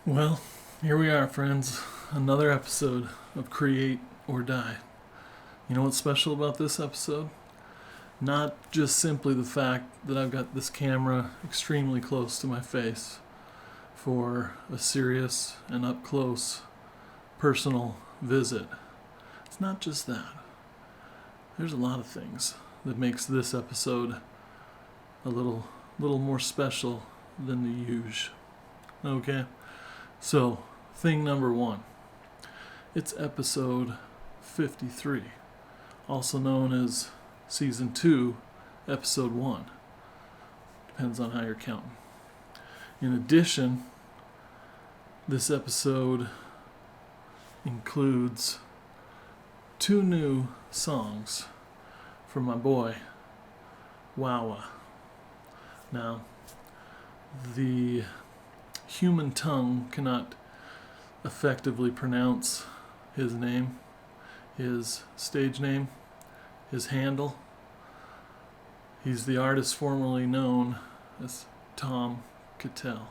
Well, here we are, friends. Another episode of Create or Die. You know what's special about this episode? Not just simply the fact that I've got this camera extremely close to my face for a serious and up close personal visit. It's not just that. There's a lot of things that makes this episode a little more special than the usual. Okay? So, thing number one. It's episode 53, also known as season 2, episode 1. Depends on how you're counting. In addition, this episode includes 2 new songs from my boy, Wawa. Now, the human tongue cannot effectively pronounce his name, his stage name, his handle. He's the artist formerly known as Tom Cattell,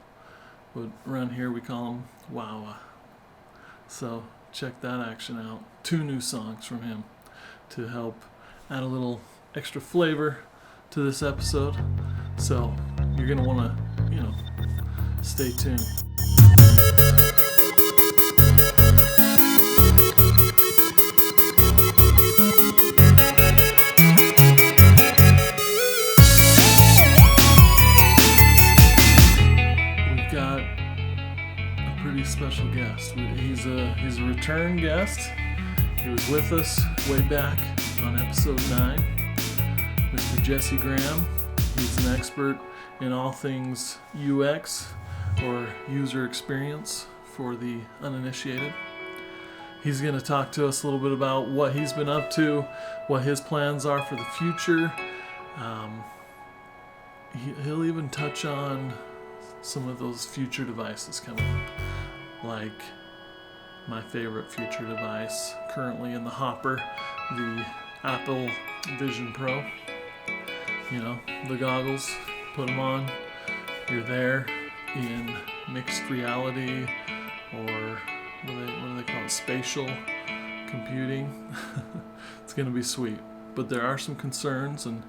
but around here we call him Wawa. So check that action out. 2 new songs from him to help add a little extra flavor to this episode. So you're going to want to, stay tuned. We've got a pretty special guest. He's a return guest. He was with us way back on episode 9. Mr. Jesse Graham. He's an expert in all things UX, or user experience for the uninitiated. He's going to talk to us a little bit about what he's been up to, what his plans are for the future. He'll even touch on some of those future devices coming, like my favorite future device currently in the hopper, the Apple Vision Pro. The goggles, put them on, you're there in mixed reality, or what do they call it, spatial computing. It's going to be sweet, but there are some concerns, and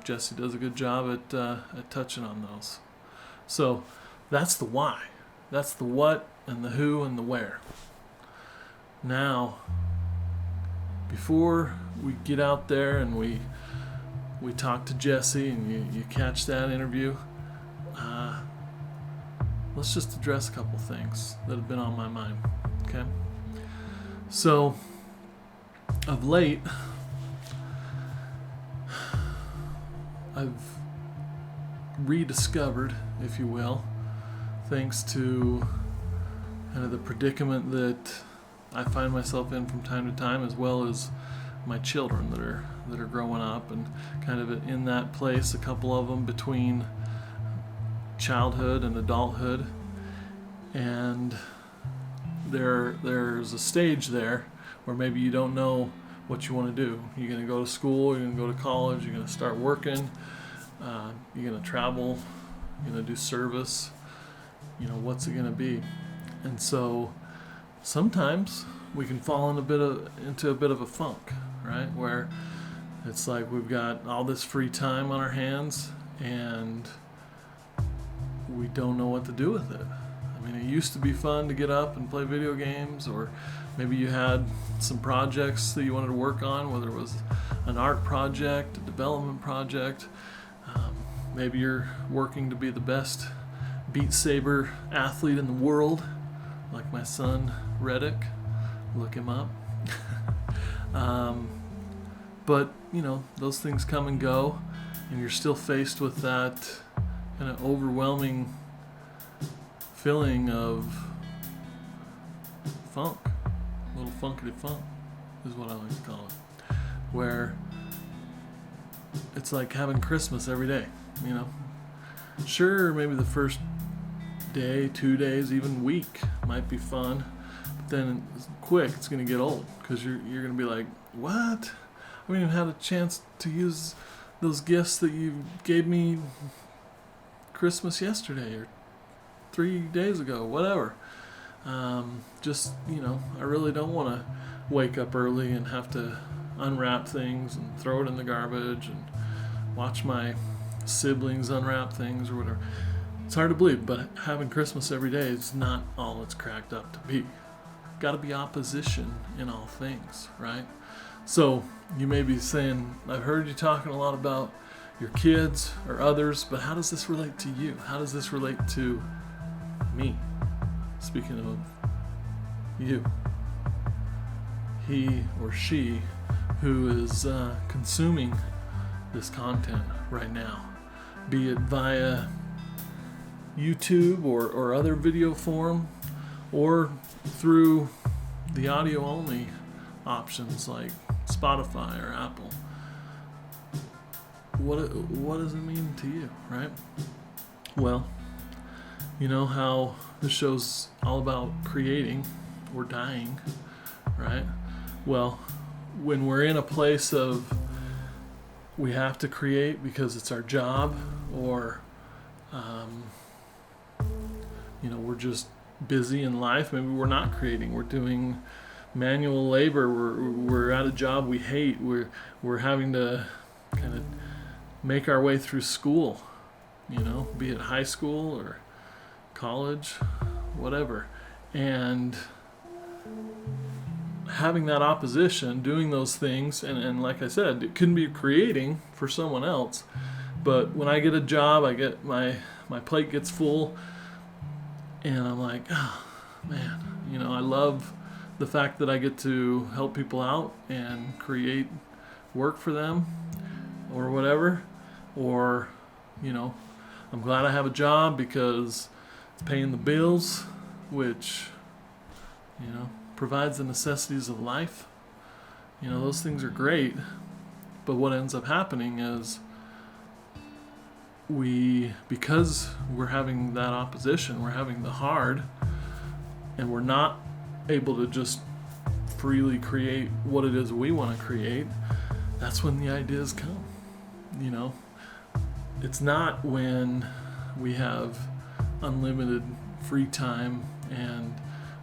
Jesse does a good job at touching on those. So that's the why, that's the what and the who and the where. Now, before we get out there and we talk to Jesse and you catch that interview, let's just address a couple things that have been on my mind, okay? So, of late, I've rediscovered, if you will, thanks to kind of the predicament that I find myself in from time to time, as well as my children that are growing up, and kind of in that place, a couple of them between childhood and adulthood, and there's a stage there where maybe you don't know what you want to do. You're going to go to school, you're going to go to college, you're going to start working, you're going to travel, you're going to do service. What's it going to be? And so sometimes we can fall into a bit of a funk, right? Where it's like we've got all this free time on our hands and we don't know what to do with it. I mean, it used to be fun to get up and play video games, or maybe you had some projects that you wanted to work on, whether it was an art project, a development project. Maybe you're working to be the best Beat Saber athlete in the world, like my son Reddick. Look him up. But, those things come and go, and you're still faced with that kind of overwhelming feeling of funk. A little funkity funk is what I like to call it. Where it's like having Christmas every day, Sure, maybe the first day, 2 days, even week might be fun, but then quick it's going to get old, because you're going to be like, what? I haven't even had a chance to use those gifts that you gave me Christmas yesterday or 3 days ago, whatever. Just, I really don't want to wake up early and have to unwrap things and throw it in the garbage and watch my siblings unwrap things or whatever. It's hard to believe, but having Christmas every day is not all it's cracked up to be. Got to be opposition in all things, right? So you may be saying, I've heard you talking a lot about your kids or others, but how does this relate to you? How does this relate to me? Speaking of you, he or she who is consuming this content right now, be it via YouTube or other video form, or through the audio only options like Spotify or Apple. What does it mean to you, right? Well, you know how the show's all about creating or dying, right? Well, when we're in a place of we have to create because it's our job, or we're just busy in life, maybe we're not creating, we're doing manual labor, we're at a job we hate, we're having to kind of make our way through school, be it high school or college, whatever, and having that opposition, doing those things, and like I said, it couldn't be creating for someone else, but when I get a job, I get my plate gets full, and I'm like, oh man, I love the fact that I get to help people out and create work for them or whatever, or I'm glad I have a job because it's paying the bills, which provides the necessities of life. Those things are great, but what ends up happening is because we're having that opposition, we're having the hard, and we're not able to just freely create what it is we want to create. That's when the ideas come. It's not when we have unlimited free time and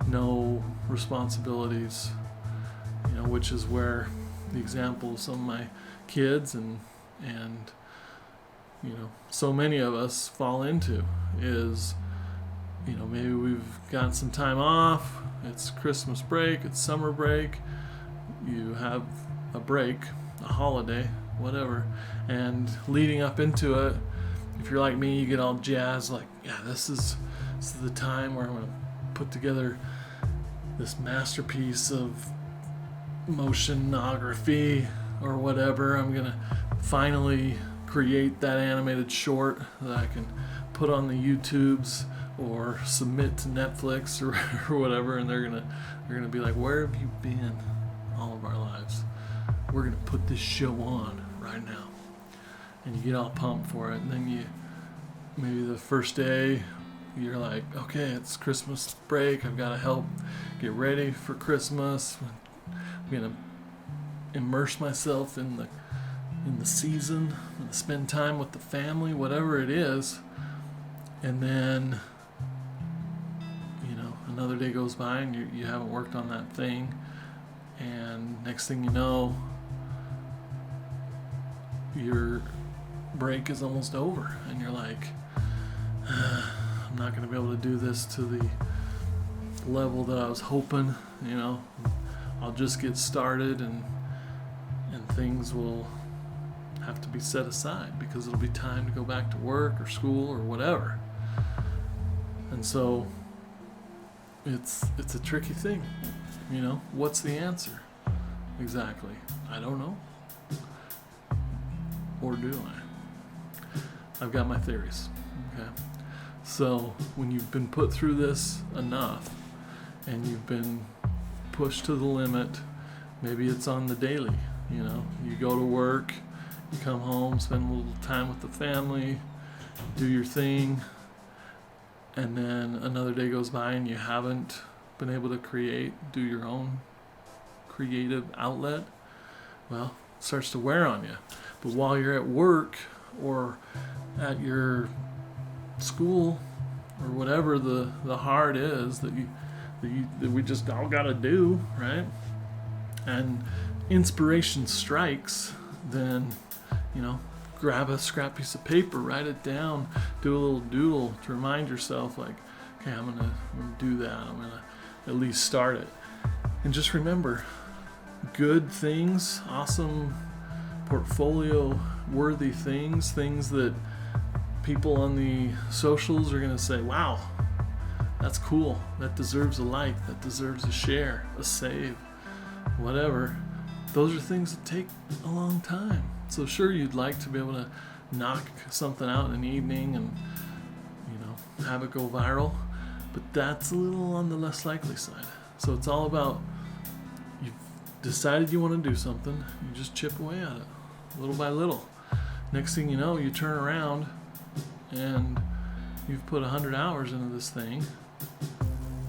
no responsibilities, which is where the example of some of my kids and so many of us fall into is, maybe we've got some time off, it's Christmas break, it's summer break, you have a break, a holiday, whatever, and leading up into it, if you're like me, you get all jazzed, like, yeah, this is the time where I'm going to put together this masterpiece of motionography or whatever. I'm going to finally create that animated short that I can put on the YouTubes or submit to Netflix or whatever, and they're gonna be like, where have you been all of our lives? We're gonna put this show on right now. And you get all pumped for it, and then maybe the first day you're like, okay, it's Christmas break, I've got to help get ready for Christmas, I'm gonna immerse myself in the season, and spend time with the family, whatever it is. And then another day goes by and you haven't worked on that thing, and next thing you know, your break is almost over, and you're like, I'm not going to be able to do this to the level that I was hoping. I'll just get started, and things will have to be set aside because it'll be time to go back to work or school or whatever. And so it's a tricky thing. What's the answer exactly? I don't know. Or do I? I've got my theories. Okay. So when you've been put through this enough and you've been pushed to the limit, maybe it's on the daily, you go to work, you come home, spend a little time with the family, do your thing, and then another day goes by and you haven't been able to do your own creative outlet. Well, it starts to wear on you. But while you're at work or at your school or whatever the hard is that we just all gotta do, right? And inspiration strikes, then, grab a scrap piece of paper, write it down, do a little doodle to remind yourself, like, okay, I'm gonna do that. I'm gonna at least start it. And just remember, good things, awesome portfolio worthy things that people on the socials are gonna say, wow, that's cool, that deserves a like, that deserves a share, a save, whatever. Those are things that take a long time. So sure, you'd like to be able to knock something out in an evening and have it go viral, but that's a little on the less likely side. So it's all about, you've decided you want to do something, you just chip away at it little by little. Next thing you know, you turn around and you've put 100 hours into this thing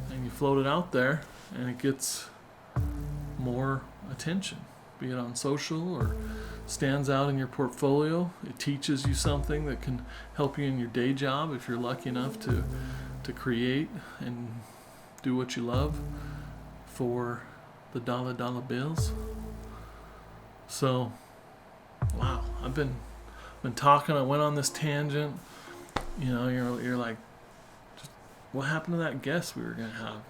and you float it out there and it gets more attention, be it on social or stands out in your portfolio. It teaches you something that can help you in your day job if you're lucky enough to create and do what you love for the dollar bills. So, wow, I've been talking. I went on this tangent. You're like, what happened to that guest we were gonna have?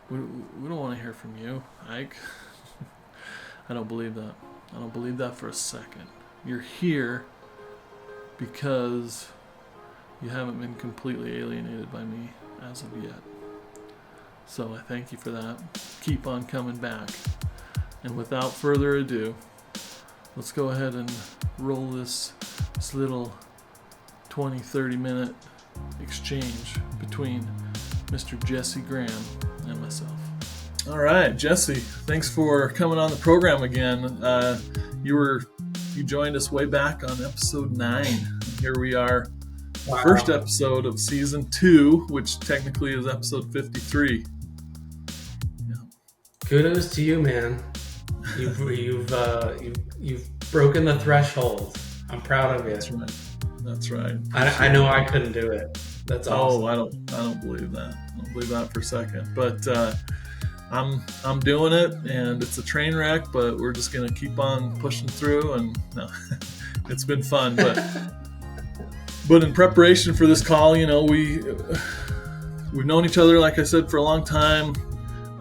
We don't want to hear from you, Ike. I don't believe that. I don't believe that for a second. You're here because you haven't been completely alienated by me as of yet. So I thank you for that. Keep on coming back. And without further ado, let's go ahead and roll this little 20-30 minute exchange between Mr. Jesse Graham and myself. All right, Jesse, thanks for coming on the program again. You joined us way back on episode 9. Here we are, wow. First episode of season 2, which technically is episode 53. Yeah. Kudos to you, man. You've broken the threshold. I'm proud of you. That's right. I know I couldn't do it. That's awesome. Oh, I don't believe that. I don't believe that for a second. But I'm doing it, and it's a train wreck, but we're just gonna keep on pushing through. And no, it's been fun. But in preparation for this call, we've known each other, like I said, for a long time.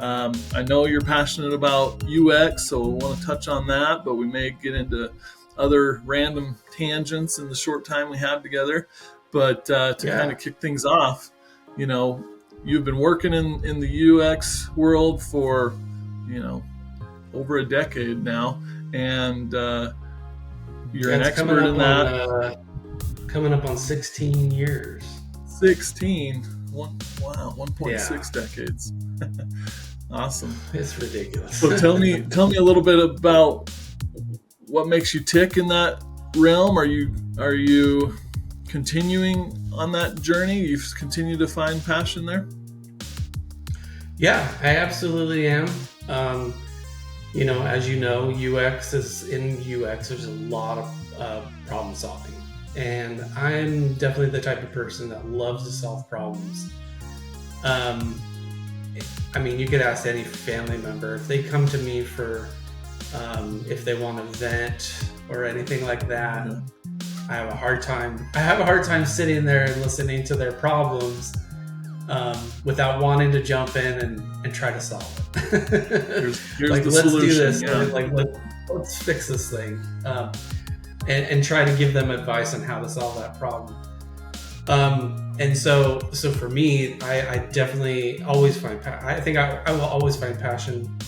I know you're passionate about UX, so we'll want to touch on that, but we may get into other random tangents in the short time we have together. But kind of kick things off, you've been working in the UX world for, over a decade now, and you're an expert in that. Coming up on 16 years. 16? Wow, 1.6 decades. Awesome. It's ridiculous. So tell me a little bit about what makes you tick in that realm. Are you continuing on that journey? You've continued to find passion there? Yeah, I absolutely am. As you know, UX there's a lot of problem solving. And I'm definitely the type of person that loves to solve problems. You could ask any family member if they come to me for if they want to vent or anything like that. Yeah. I have a hard time sitting there and listening to their problems without wanting to jump in and try to solve it. Here's like, the let's solution. Do this. Yeah. Let's fix this thing. And try to give them advice on how to solve that problem. And so for me, I definitely always find, I think I will always find passion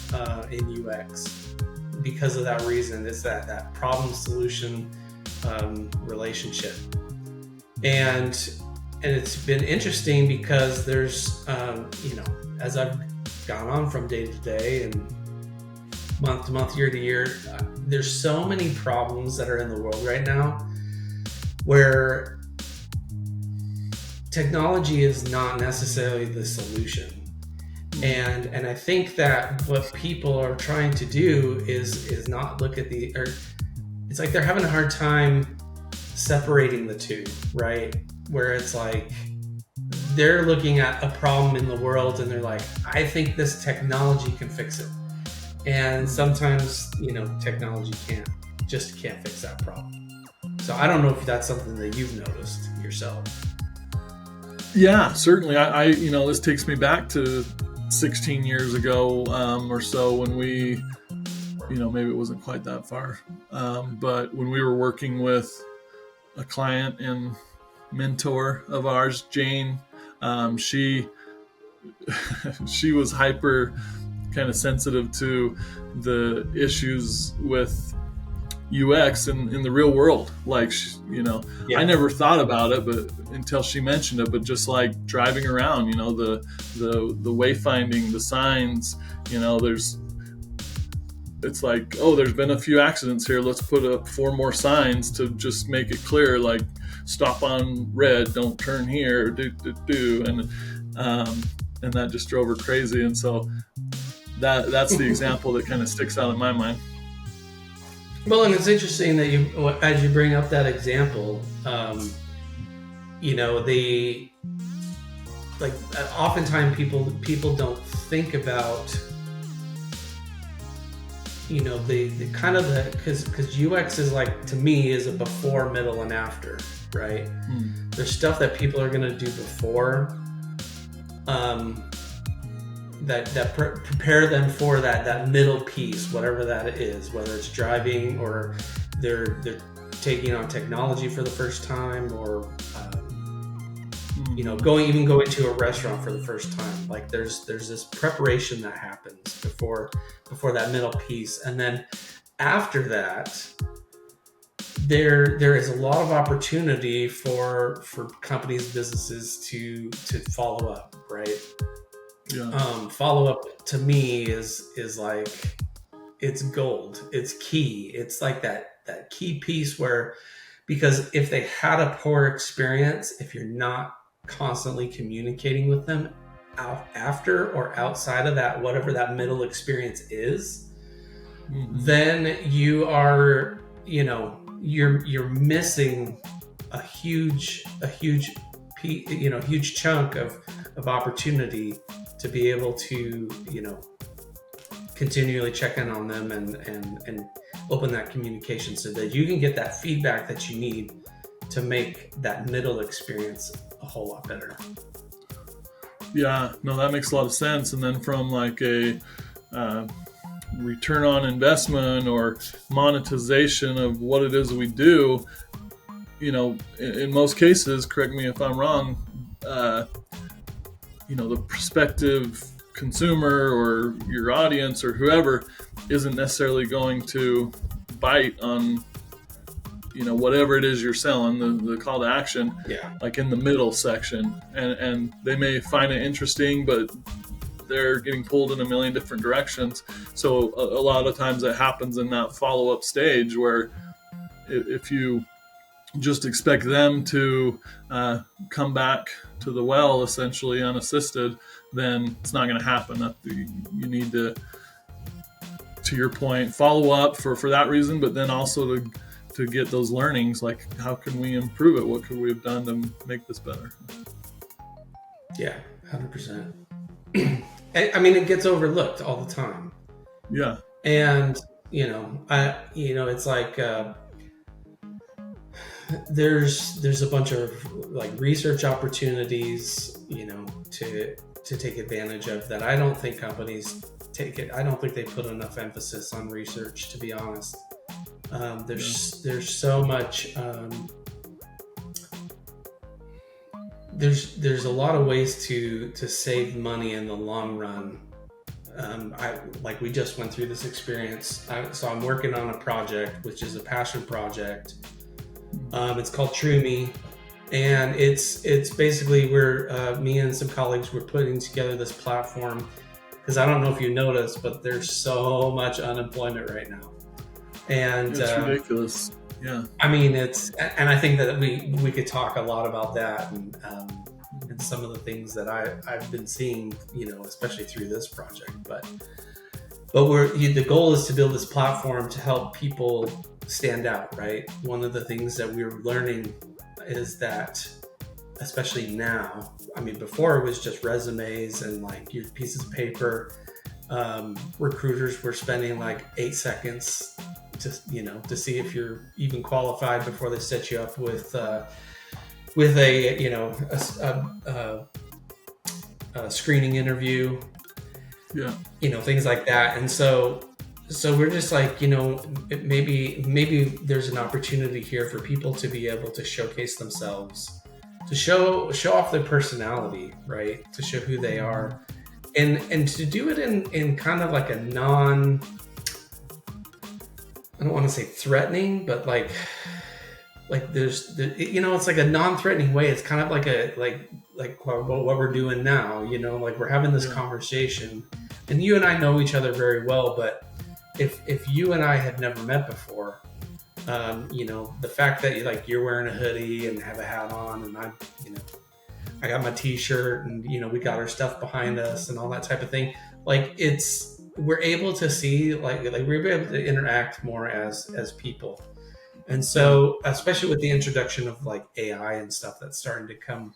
in UX because of that reason. It's that problem solution relationship. And it's been interesting because there's, as I've gone on from day to day and month to month, year to year, there's so many problems that are in the world right now where technology is not necessarily the solution. And I think that what people are trying to do is not look at it's like they're having a hard time separating the two, right? Where it's like they're looking at a problem in the world and they're like, I think this technology can fix it. And sometimes, technology can't fix that problem. So I don't know if that's something that you've noticed yourself. Yeah, certainly. I this takes me back to 16 years ago or so when we, maybe it wasn't quite that far, but when we were working with a client and mentor of ours, Jane, she she was hyper kind of sensitive to the issues with UX in the real world. Like, I never thought about it, but until she mentioned it, but just like driving around, the wayfinding, the signs, it's like, oh, there's been a few accidents here. Let's put up 4 more signs to just make it clear, like stop on red, don't turn here, and that just drove her crazy. And so that's the example that kind of sticks out in my mind. Well, and it's interesting that as you bring up that example, oftentimes people don't think about, because UX is like, to me, is a before, middle, and after, right? There's stuff that people are going to do before, that prepare them for that middle piece, whatever that is, whether it's driving or they're taking on technology for the first time, or going into a restaurant for the first time. Like there's this preparation that happens before that middle piece, and then after that, there is a lot of opportunity for companies, businesses to follow up, right? Yeah. Follow up to me is like, it's gold. It's key. It's like that key piece where, because if they had a poor experience, if you're not constantly communicating with them after or outside of that, whatever that middle experience is, then you are, you're missing a huge chunk of opportunity to be able to, continually check in on them and open that communication so that you can get that feedback that you need to make that middle experience a whole lot better. Yeah, no, that makes a lot of sense. And then from like a return on investment or monetization of what it is we do, in most cases, correct me if I'm wrong, the prospective consumer or your audience or whoever isn't necessarily going to bite on, whatever it is you're selling, the call to action, like in the middle section. And they may find it interesting, but they're getting pulled in a million different directions. So a lot of times it happens in that follow-up stage where if you just expect them to come back to the well, essentially unassisted, then it's not going to happen. You need to your point, follow up for that reason, but then also to get those learnings, like how can we improve it? What could we have done to make this better? Yeah, 100%. I mean, it gets overlooked all the time. Yeah. And, it's like, there's a bunch of like research opportunities, to take advantage of that. I don't think companies take it. I don't think they put enough emphasis on research, to be honest. There's so much, there's a lot of ways to save money in the long run. We just went through this experience. So I'm working on a project, which is a passion project. It's called True Me, and it's basically me and some colleagues were putting together this platform, because I don't know if you noticed, but there's so much unemployment right now, and it's ridiculous. Yeah, I mean, and I think that we could talk a lot about that and some of the things that I've been seeing, especially through this project, but the goal is to build this platform to help people stand out, right? One of the things that we're learning is that especially now. I mean, before it was just resumes and like your pieces of paper. Recruiters were spending like 8 seconds to see if you're even qualified before they set you up with a screening interview. Yeah. Things like that. And so we're just like, maybe there's an opportunity here for people to be able to showcase themselves, to show off their personality, right? To show who they are, and to do it in kind of like a I don't want to say threatening, but like it's like a non-threatening way. It's kind of like what we're doing now, like we're having this conversation, and you and I know each other very well, but if you and I had never met before, the fact that you're wearing a hoodie and have a hat on, and I got my t-shirt, and we got our stuff behind us and all that type of thing, we're able to see we're able to interact more as people. And so, especially with the introduction of like AI and stuff that's starting to come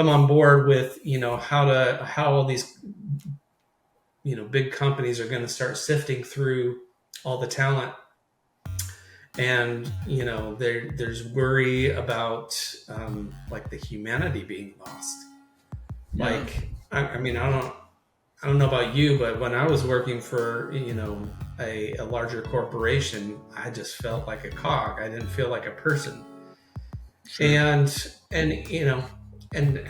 on board with, how all these, big companies are going to start sifting through all the talent. And, there's worry about the humanity being lost. Yeah. I don't know about you, but when I was working for, a larger corporation, I just felt like a cog. I didn't feel like a person. Sure. And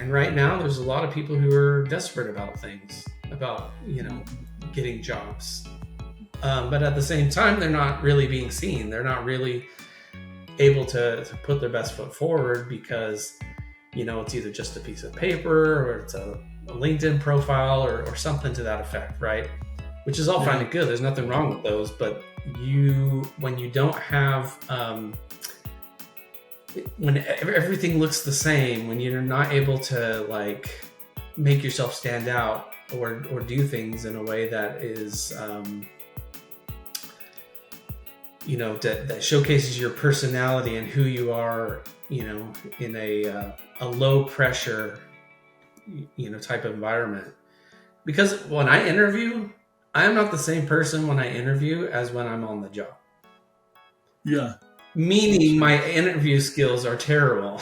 right now there's a lot of people who are desperate about things, about, getting jobs. But at the same time, they're not really being seen. They're not really able to put their best foot forward because, it's either just a piece of paper or it's a LinkedIn profile or something to that effect, right? Which is all fine and good. There's nothing wrong with those, but when you don't have, when everything looks the same, when you're not able to make yourself stand out or do things in a way that is, that showcases your personality and who you are, in a low pressure, type of environment. Because when I interview, I am not the same person when I interview as when I'm on the job. Yeah. Meaning my interview skills are terrible.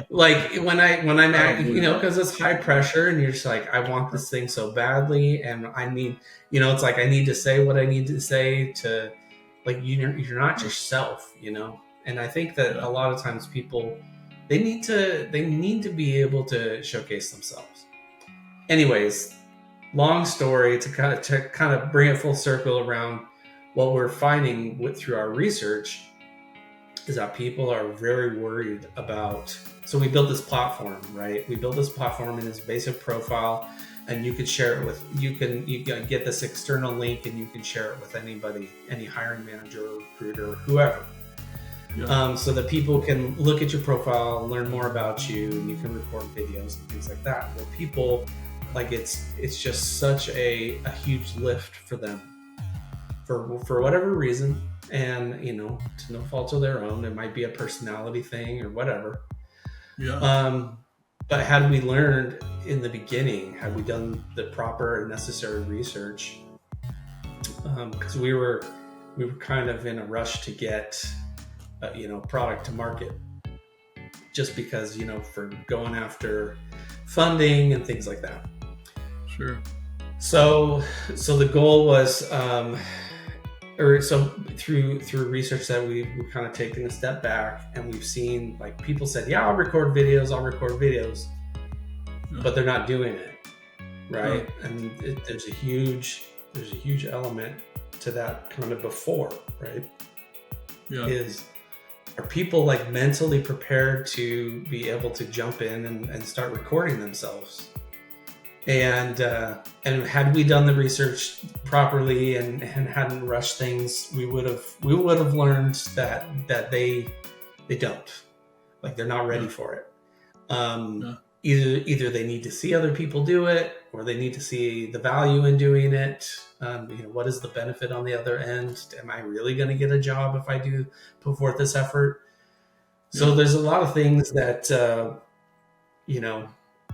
Like when I'm at, because it's high pressure and you're just like, I want this thing so badly. And I need, it's like, I need to say what I need to say to you're not yourself, And I think that a lot of times people, they need to be able to showcase themselves. Anyways, long story to kind of bring it full circle around what we're finding through our research is that people are very worried about. So we built this platform, right? We built this platform in this basic profile, and you could share it with, you can get this external link and you can share it with anybody, any hiring manager or recruiter or whoever. Yeah. So that people can look at your profile, learn more about you, and you can record videos and things like that. Where people, it's just such a huge lift for them for whatever reason, and to no fault of their own. It might be a personality thing or whatever. Yeah. But had we learned in the beginning, had we done the proper and necessary research, because we were kind of in a rush to get product to market, just because for going after funding and things like that. Sure. So the goal was, through research that we've kind of taken a step back, and we've seen people said, yeah, I'll record videos, but they're not doing it, right? Yeah. And there's a huge element to that kind of before, right? Yeah. Are people mentally prepared to be able to jump in and start recording themselves? And had we done the research properly and hadn't rushed things, we would have learned that they don't, they're not ready for it. Either they need to see other people do it, or they need to see the value in doing it. What is the benefit on the other end? Am I really going to get a job if I do put forth this effort? So there's a lot of things that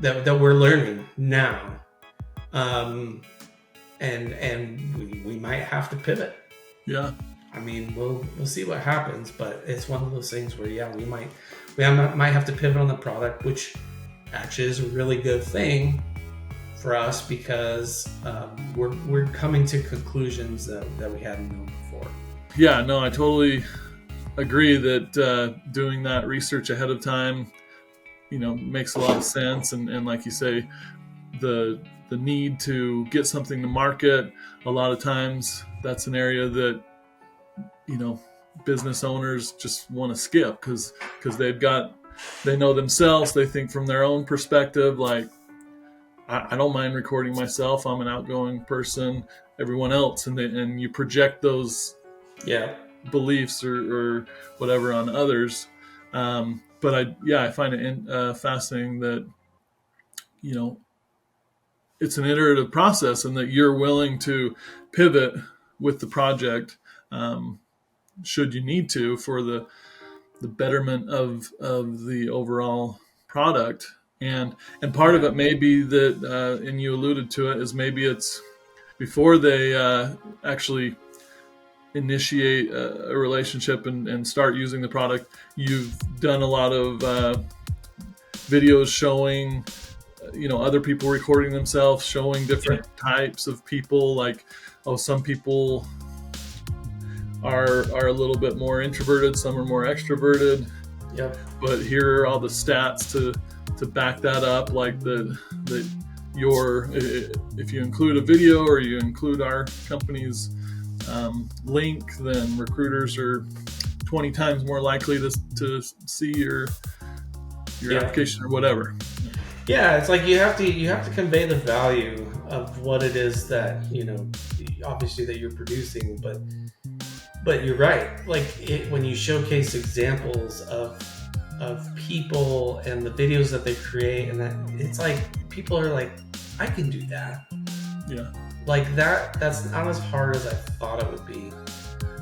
that we're learning now, and we might have to pivot. Yeah. I mean, we'll see what happens, but it's one of those things where we might have to pivot on the product, which actually is a really good thing for us because we're coming to conclusions that we hadn't known before. Yeah, no, I totally agree that doing that research ahead of time, makes a lot of sense. And like you say, the need to get something to market, a lot of times that's an area that, business owners just want to skip because they know themselves, they think from their own perspective, like, I don't mind recording myself. I'm an outgoing person. Everyone else, and you project those beliefs or whatever on others. But I find it fascinating that it's an iterative process, and that you're willing to pivot with the project should you need to for the betterment of the overall product. And part of it may be that, and you alluded to it, is maybe it's before they actually initiate a relationship and start using the product, you've done a lot of videos showing, other people recording themselves, showing different types of people, like, some people are a little bit more introverted, some are more extroverted. Yep. But here are all the stats to back that up, like if you include a video or you include our company's link, then recruiters are 20 times more likely to see your application or whatever. Yeah, it's like you have to convey the value of what it is that, obviously that you're producing, but you're right. Like when you showcase examples of people and the videos that they create, and that it's like people are like, I can do that. Yeah. Like that's not as hard as I thought it would be.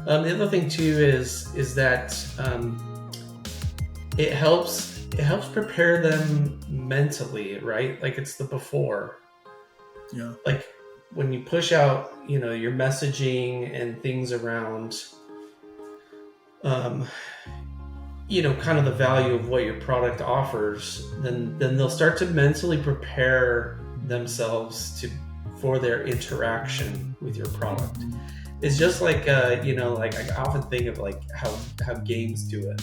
The other thing too is that it helps prepare them mentally, right? Like it's the before. Yeah. Like when you push out, your messaging and things around, kind of the value of what your product offers, then they'll start to mentally prepare themselves for their interaction with your product. It's just like, like I often think of like how games do it.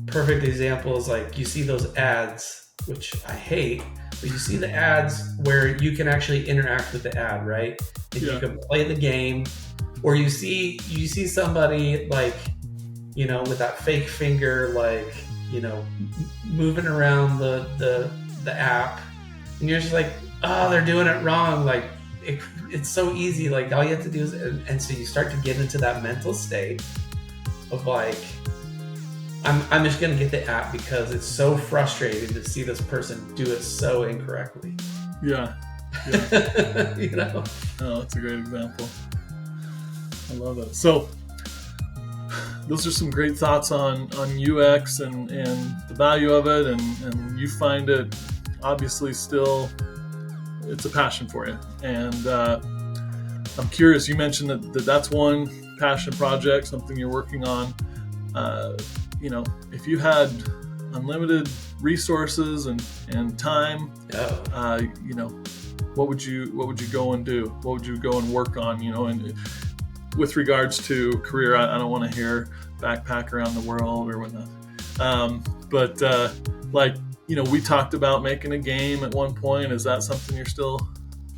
Perfect example is like you see those ads, which I hate, but you see the ads where you can actually interact with the ad, right? If you can play the game, or you see somebody like, with that fake finger, like, moving around the app, and you're just like, oh, they're doing it wrong. Like it's so easy. Like all you have to do is, and so you start to get into that mental state of like, I'm just going to get the app because it's so frustrating to see this person do it so incorrectly. Yeah. Oh, that's a great example. I love it. So those are some great thoughts on UX and the value of it. And you find it obviously still, it's a passion for you. And I'm curious, you mentioned that's one passion project, something you're working on. If you had unlimited resources and time, what would you go and do? What would you go and work on? And with regards to career, I don't want to hear backpack around the world or whatnot. We talked about making a game at one point. Is that something you're still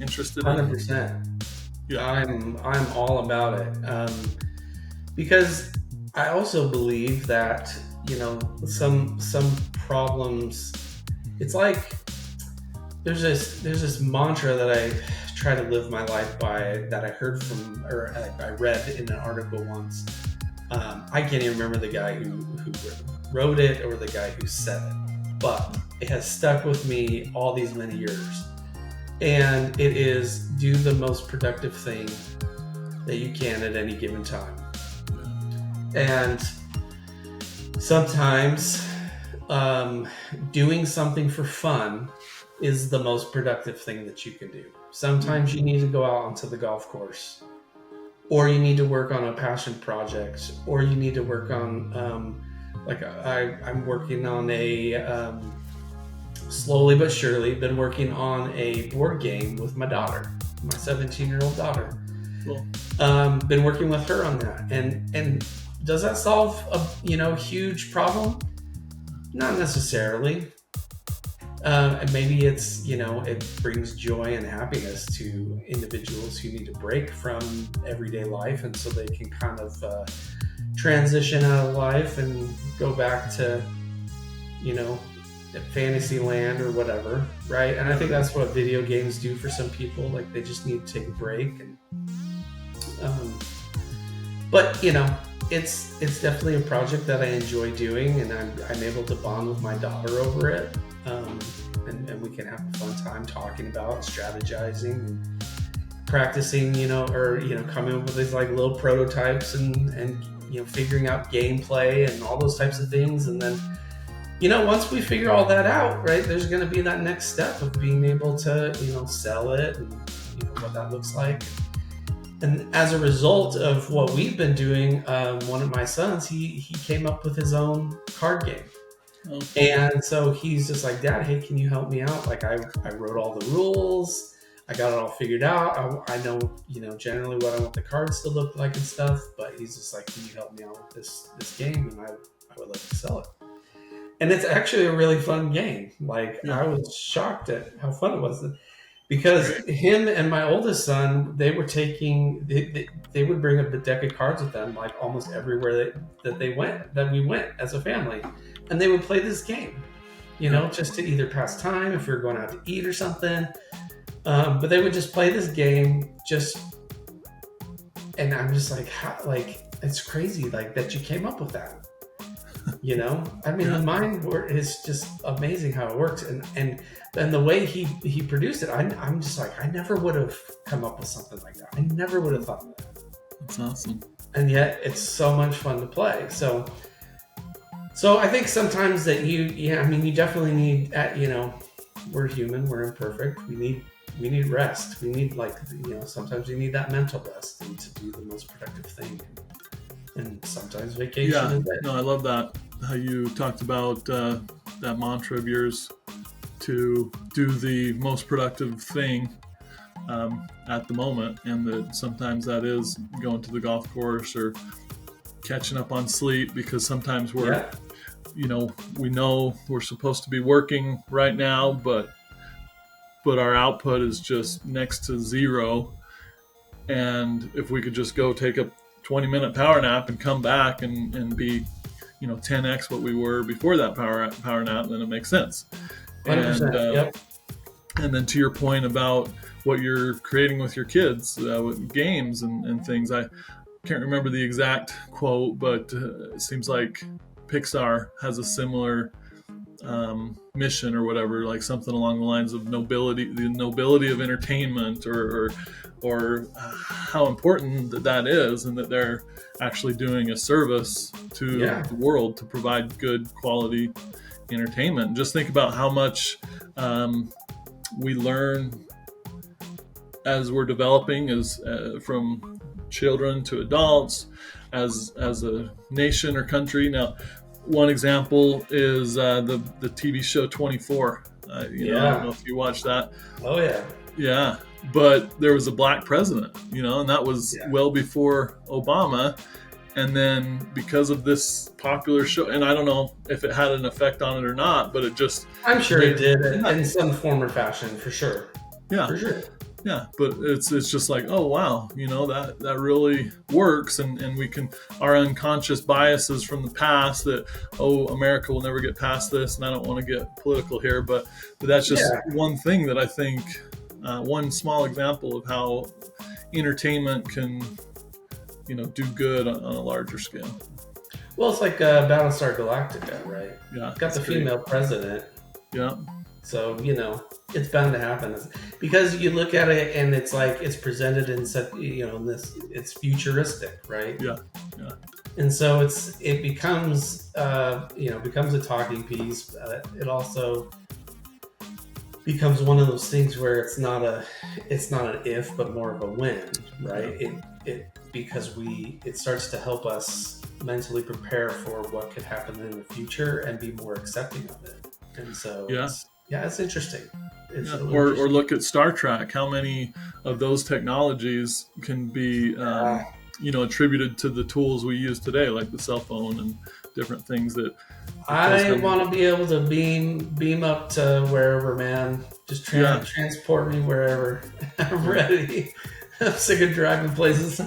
interested in? 100%. Yeah, I'm all about it. Because I also believe that, some problems, it's like there's this mantra that I try to live my life by, that I heard from, or I read in an article once. I can't even remember the guy who wrote it or the guy who said it, but it has stuck with me all these many years. And it is, do the most productive thing that you can at any given time. And sometimes doing something for fun is the most productive thing that you can do. Sometimes you need to go out onto the golf course, or you need to work on a passion project, or you need to work on I'm working on a slowly but surely been working on a board game with my daughter, my 17-year-old daughter. Cool. Been working with her on that, and does that solve a huge problem? Not necessarily. And maybe it's it brings joy and happiness to individuals who need to break from everyday life, and so they can kind of transition out of life and go back to fantasy land or whatever, right? And I think that's what video games do for some people. Like, they just need to take a break. And but it's definitely a project that I enjoy doing, and I'm able to bond with my daughter over it, and we can have a fun time talking about strategizing and practicing, or coming up with these like little prototypes and figuring out gameplay and all those types of things. And then once we figure all that out, right, there's going to be that next step of being able to sell it, and what that looks like. And as a result of what we've been doing, one of my sons, he came up with his own card game. Okay. And so he's just like, Dad, hey, can you help me out? Like, I wrote all the rules. I got it all figured out. I know, generally what I want the cards to look like and stuff. But he's just like, can you help me out with this game? And I would like to sell it. And it's actually a really fun game. Like, yeah. I was shocked at how fun it was. Because him and my oldest son, they were they would bring up a deck of cards with them, like almost everywhere that we went as a family. And they would play this game, just to either pass time if we were going out to eat or something. But they would just play this game and I'm just like, it's crazy, like, that you came up with that. I mean, the mind is just amazing how it works, and the way he produced it, I'm just like, I never would have come up with something like that. I never would have thought of that. That's awesome. And yet it's so much fun to play. So I think sometimes that you definitely need, we're human, we're imperfect. We need rest. We need, sometimes you need that mental rest and to do the most productive thing. And sometimes vacation is it. No, I love that. How you talked about that mantra of yours to do the most productive thing at the moment, and that sometimes that is going to the golf course or catching up on sleep, because sometimes we're, we know we're supposed to be working right now, but our output is just next to zero. And if we could just go take a 20-minute power nap and come back and be 10x what we were before that power nap, then it makes sense. 100%, yep. And then to your point about what you're creating with your kids, with games and things, I can't remember the exact quote, but it seems like Pixar has a similar mission or whatever, like something along the lines of the nobility of entertainment, or how important that is, and that they're actually doing a service to the world to provide good quality entertainment. Just think about how much we learn as we're developing, as from children to adults, as a nation or country. Now, one example is the TV show 24. I don't know if you watched that. Oh yeah. Yeah, but there was a black president, and that was well before Obama. And then because of this popular show, and I don't know if it had an effect on it or not, but it just... I'm sure it did in some form or fashion, for sure. Yeah. For sure. Yeah, but it's just like, oh, wow, that really works. And we can, our unconscious biases from the past that, America will never get past this. And I don't want to get political here, but that's just one thing that I think, one small example of how entertainment can, do good on a larger scale. Well, it's like Battlestar Galactica, right? Yeah. It's got the female president. Yeah. So, It's bound to happen because you look at it and it's like it's presented in such in this it's futuristic, right? Yeah. Yeah. And so it becomes becomes a talking piece. It also becomes one of those things where it's not an if but more of a when, right? It because it starts to help us mentally prepare for what could happen in the future and be more accepting of it. And so it's interesting. It's Yeah. really Or interesting. look at Star Trek. How many of those technologies can be attributed to the tools we use today, like the cell phone and different things that. I want to be able to beam up to wherever, man. Just transport me wherever. I'm ready. I'm sick of driving places.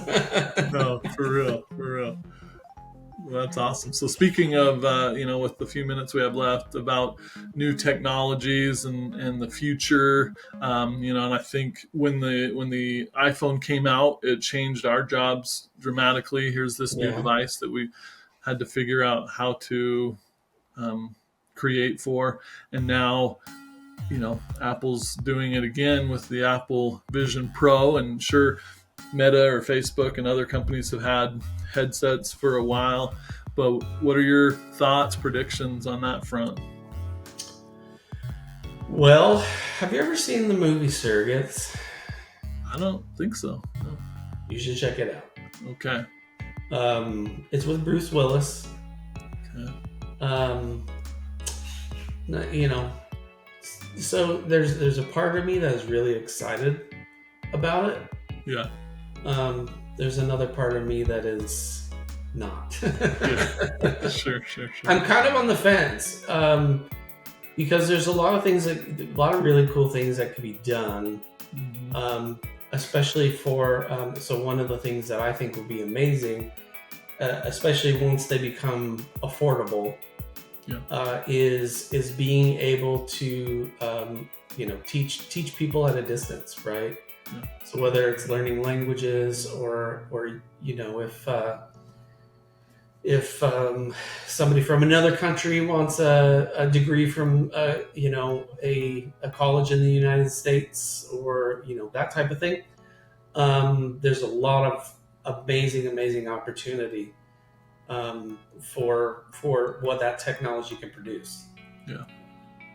No, for real. Well, that's awesome. So speaking of, with the few minutes we have left, about new technologies and the future, and I think when the iPhone came out, it changed our jobs dramatically. Here's this new device that we had to figure out how to create for, and now Apple's doing it again with the Apple Vision Pro. And sure, Meta or Facebook and other companies have had headsets for a while, but what are your thoughts, predictions on that front? Well, have you ever seen the movie Surrogates? I don't think so. No. You should check it out. Okay. It's with Bruce Willis. Okay. So there's a part of me that is really excited about it. Yeah. There's another part of me that is not. Yeah. Sure. I'm kind of on the fence because there's a lot of really cool things that could be done, especially for. So one of the things that I think would be amazing, especially once they become affordable. Yeah. Is being able to teach people at a distance, right? Yeah. So whether it's learning languages or if somebody from another country wants a degree from a college in the United States or that type of thing, there's a lot of amazing opportunity for what that technology can produce. Yeah.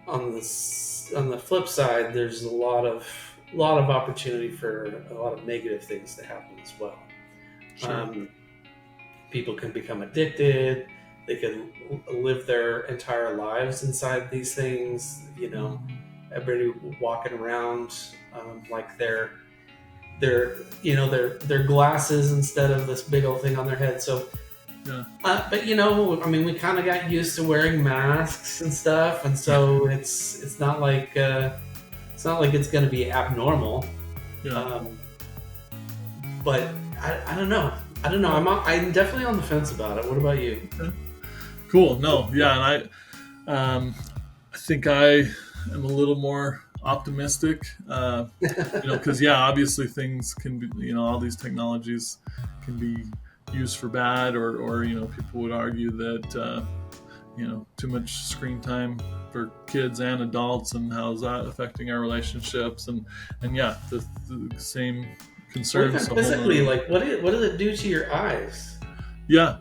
On the flip side, there's a lot of opportunity for a lot of negative things to happen as well. Sure. People can become addicted. They can live their entire lives inside these things. Everybody walking around like they're glasses instead of this big old thing on their head. So. Yeah. But we kind of got used to wearing masks and stuff, and so it's not like it's going to be abnormal. Yeah. But I don't know. I'm definitely on the fence about it. What about you? Okay. Cool. No. Yeah. And I think I am a little more optimistic. Because obviously things can be. All these technologies can be used for bad, or people would argue that too much screen time for kids and adults, and how's that affecting our relationships, and the same concerns. Physically, like what does it do to your eyes? No.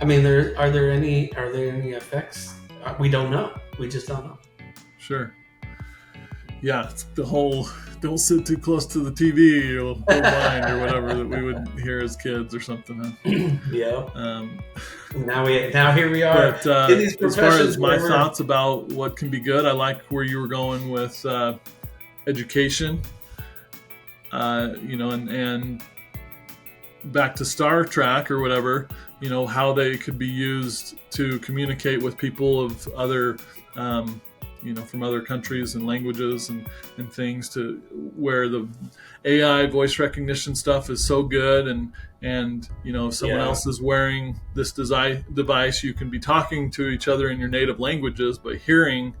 I mean, are there any effects? We don't know. We just don't know. Sure. Yeah, it's the whole don't sit too close to the TV, you'll go blind, or whatever that we would hear as kids or something. Huh? Yeah. Now here we are. But in these as far as my thoughts about what can be good, I like where you were going with education. And back to Star Trek or whatever, how they could be used to communicate with people of other from other countries and languages and things, to where the AI voice recognition stuff is so good, and if someone else is wearing this device, you can be talking to each other in your native languages, but hearing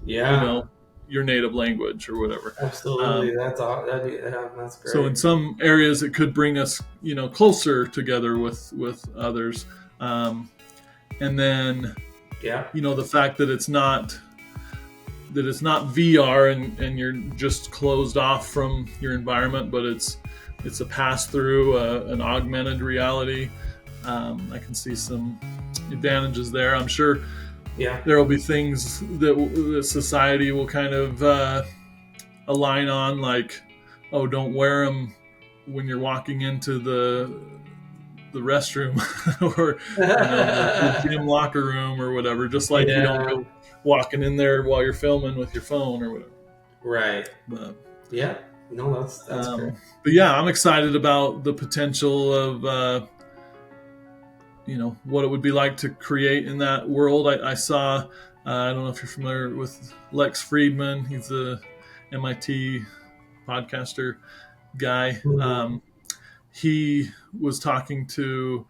your native language or whatever. Absolutely. That's great. So in some areas it could bring us closer together with others, and then the fact that it's not it's not VR and you're just closed off from your environment, but it's a pass through, an augmented reality. I can see some advantages there. I'm sure there will be things that society will kind of align on, like, oh, don't wear them when you're walking into the restroom or the gym locker room or whatever, just like you don't go walking in there while you're filming with your phone or whatever. Right. But, no, that's great. But yeah, I'm excited about the potential of what it would be like to create in that world. I saw, I don't know if you're familiar with Lex Friedman. He's the MIT podcaster guy. Mm-hmm. He was talking to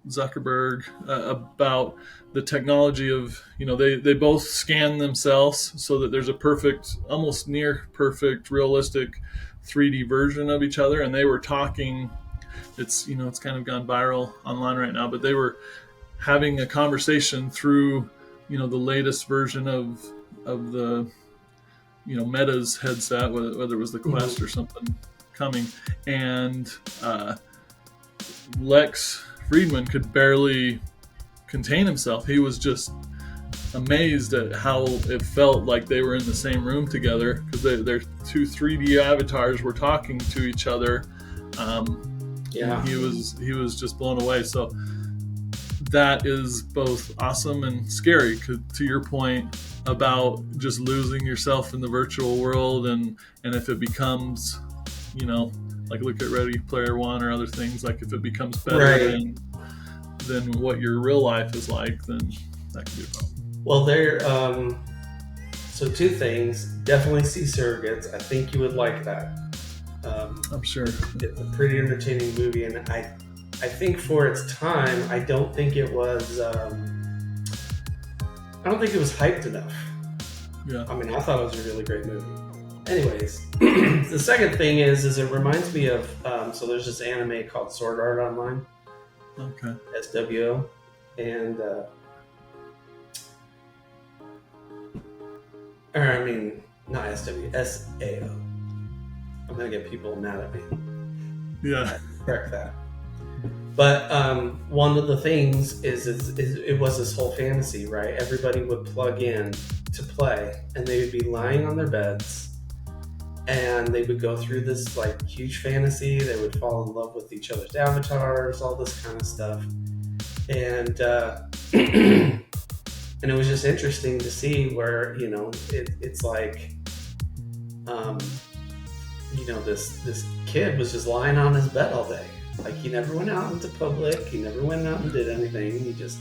Zuckerberg about the technology of, they both scan themselves so that there's a perfect, almost near perfect, realistic 3D version of each other. And they were talking, it's kind of gone viral online right now, but they were having a conversation through, the latest version of the, Meta's headset, whether it was the Quest or something coming, and Lex Friedman could barely contain himself. He was just amazed at how it felt like they were in the same room together, because their two 3D avatars were talking to each other. He was just blown away. So that is both awesome and scary, to your point about just losing yourself in the virtual world, and if it becomes, like look at Ready Player One or other things, like if it becomes better than what your real life is like, then that could be a problem. Well, so two things. Definitely see Surrogates. I think you would like that. I'm sure. It's a pretty entertaining movie, and I think for its time, I don't think it was hyped enough. Yeah. I mean, I thought it was a really great movie. Anyways, the second thing is it reminds me of, so there's this anime called Sword Art Online. Okay. SWO. And, not SW, SAO. I'm going to get people mad at me. Yeah. Correct that. But one of the things is it was this whole fantasy, right? Everybody would plug in to play, and they would be lying on their beds, and they would go through this like huge fantasy. They would fall in love with each other's avatars, all this kind of stuff, and and it was just interesting to see where it's like this kid was just lying on his bed all day. Like, he never went out into public. He never went out and did anything. He just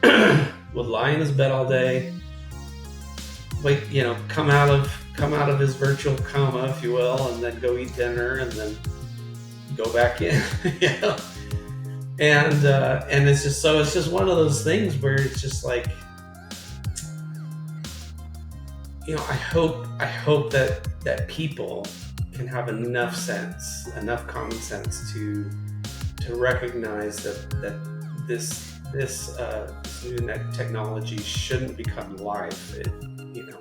would lie in his bed all day. Wait, come out of his virtual coma, if you will, and then go eat dinner and then go back in. And it's just one of those things where it's just like, I hope that people can have enough common sense to recognize that this new technology shouldn't become life.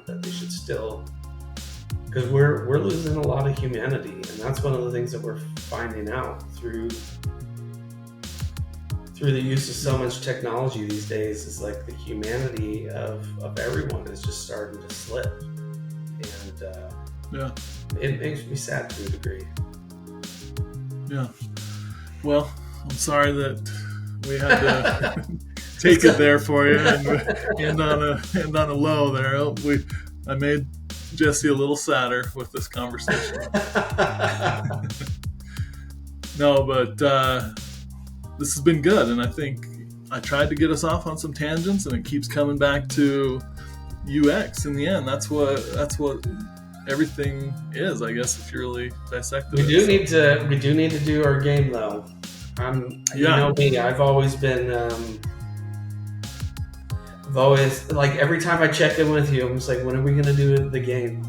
That they should still, because we're losing a lot of humanity, and that's one of the things that we're finding out through the use of so much technology these days. Is like the humanity of everyone is just starting to slip, and it makes me sad to a degree. Yeah. Well, I'm sorry that we had to take it there for you and end on a low there. I made Jesse a little sadder with this conversation. No, but this has been good, and I think I tried to get us off on some tangents, and it keeps coming back to UX in the end. That's what everything is, I guess, if you really dissect it. We do need to do our game, though. You know me, I've always been like, every time I check in with you, I'm just like, when are we going to do the game?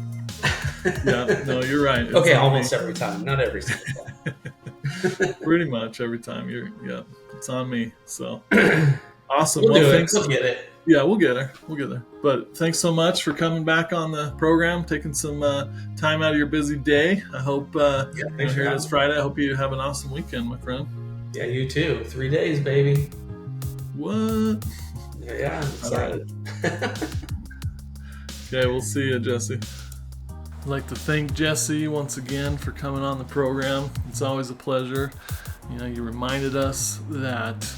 Yeah, no, you're right. It's okay, almost every time, not every single time. Pretty much every time it's on me. So awesome. We'll do it. We'll get it. Yeah, we'll get there. We'll get there. But thanks so much for coming back on the program, taking some time out of your busy day. I hope Thanks for here it having is me. Friday. I hope you have an awesome weekend, my friend. Yeah, you too. 3 days, baby. What? Yeah, I'm excited. Okay, we'll see you, Jesse. I'd like to thank Jesse once again for coming on the program. It's always a pleasure. You reminded us that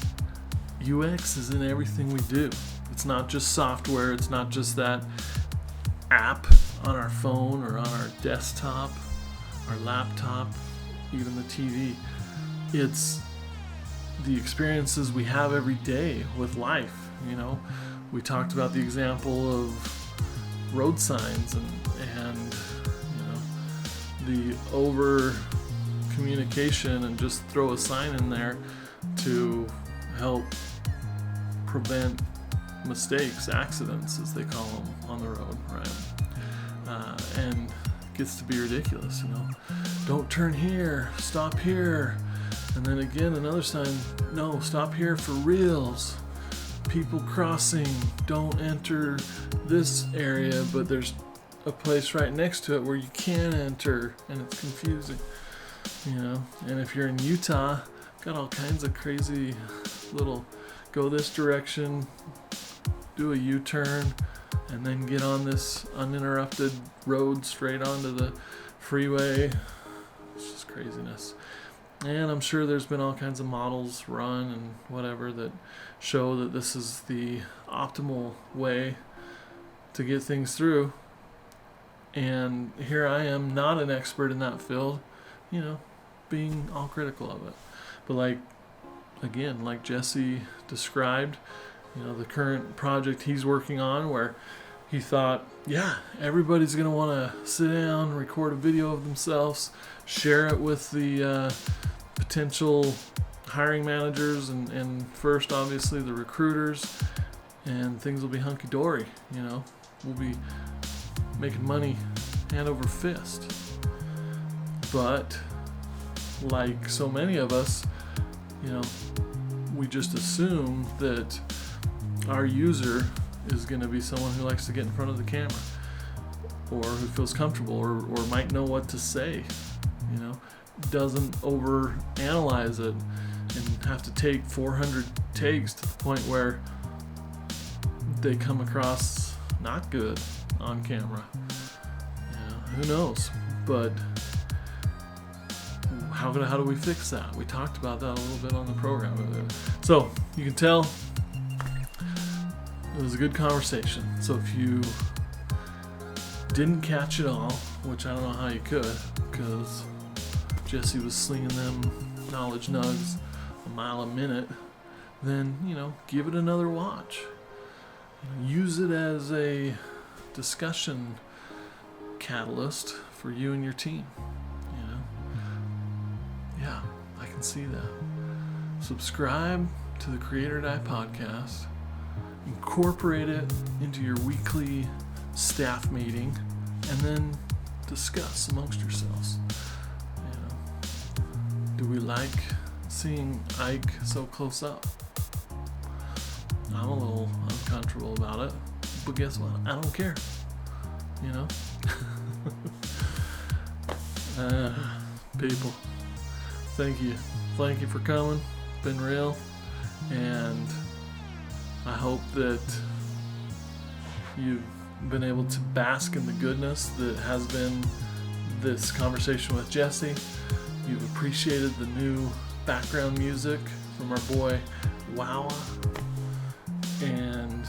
UX is in everything we do. It's not just software. It's not just that app on our phone or on our desktop, our laptop, even the TV. It's the experiences we have every day with life. We talked about the example of road signs and the over communication, and just throw a sign in there to help prevent mistakes, accidents as they call them on the road, right? And it gets to be ridiculous. Don't turn here, stop here, and then again another sign, no, stop here for reals, people crossing, don't enter this area, but there's a place right next to it where you can enter, and it's confusing. And if you're in Utah, got all kinds of crazy little go this direction, do a U-turn, and then get on this uninterrupted road straight onto the freeway. It's just craziness. And I'm sure there's been all kinds of models run and whatever that show that this is the optimal way to get things through. And here I am, not an expert in that field, being all critical of it. But like Jesse described, the current project he's working on, where he thought, yeah, everybody's going to want to sit down, record a video of themselves, share it with the potential hiring managers, and first, obviously, the recruiters, and things will be hunky-dory. We'll be making money hand over fist. But like so many of us, we just assume that our user is going to be someone who likes to get in front of the camera, or who feels comfortable, or might know what to say, doesn't over analyze it and have to take 400 takes to the point where they come across not good on camera. Who knows? But how do we fix that? We talked about that a little bit on the program. So you can tell it was a good conversation. So if you didn't catch it all, which I don't know how you could, because Jesse was slinging them knowledge nugs a mile a minute, then give it another watch. Use it as a discussion catalyst for you and your team. Yeah, I can see that. Subscribe to the Create or Die podcast. Incorporate it into your weekly staff meeting, and then discuss amongst yourselves. Do we like seeing Ike so close up? I'm a little uncomfortable about it, but guess what? I don't care. People, thank you for coming. Been real, and I hope that you've been able to bask in the goodness that has been this conversation with Jesse. You've appreciated the new background music from our boy Wawa, and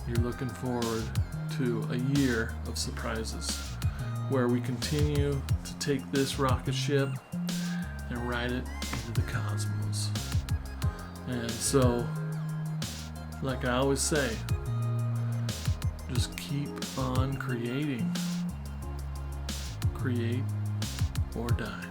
you're looking forward to a year of surprises where we continue to take this rocket ship and ride it into the cosmos. And so, like I always say, just keep on creating. Create or die.